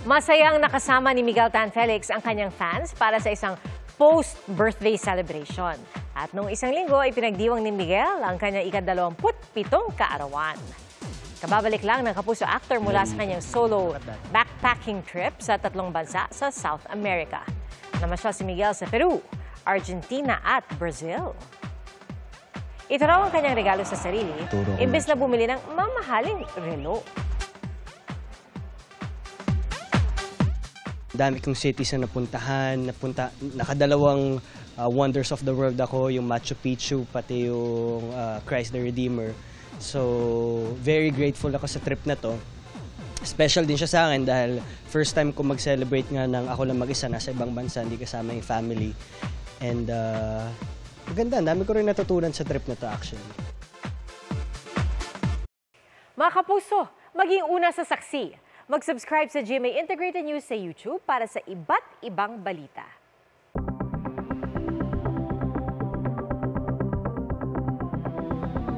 Masayang nakasama ni Miguel Tan Felix ang kanyang fans para sa isang post-birthday celebration. At noong isang linggo ay pinagdiwang ni Miguel ang kanyang ika-27 kaarawan. Kababalik lang ng Kapuso actor mula sa kanyang solo backpacking trip sa 3 bansa sa South America. Namasyal si Miguel sa Peru, Argentina at Brazil. Ito raw ang kanyang regalo sa sarili, imbes na bumili ng mamahaling relo. Dami kong cities na napuntahan, nakadalawang Wonders of the World ako, yung Machu Picchu, pati yung Christ the Redeemer. So, very grateful ako sa trip na to. Special din siya sa akin dahil first time ko mag-celebrate nga ng ako lang mag-isa, nasa ibang bansa, hindi kasama yung family. And maganda, dami ko rin natutunan sa trip na to actually. Mga Kapuso, maging una sa saksi. Mag-subscribe sa GMA Integrated News sa YouTube para sa iba't ibang balita.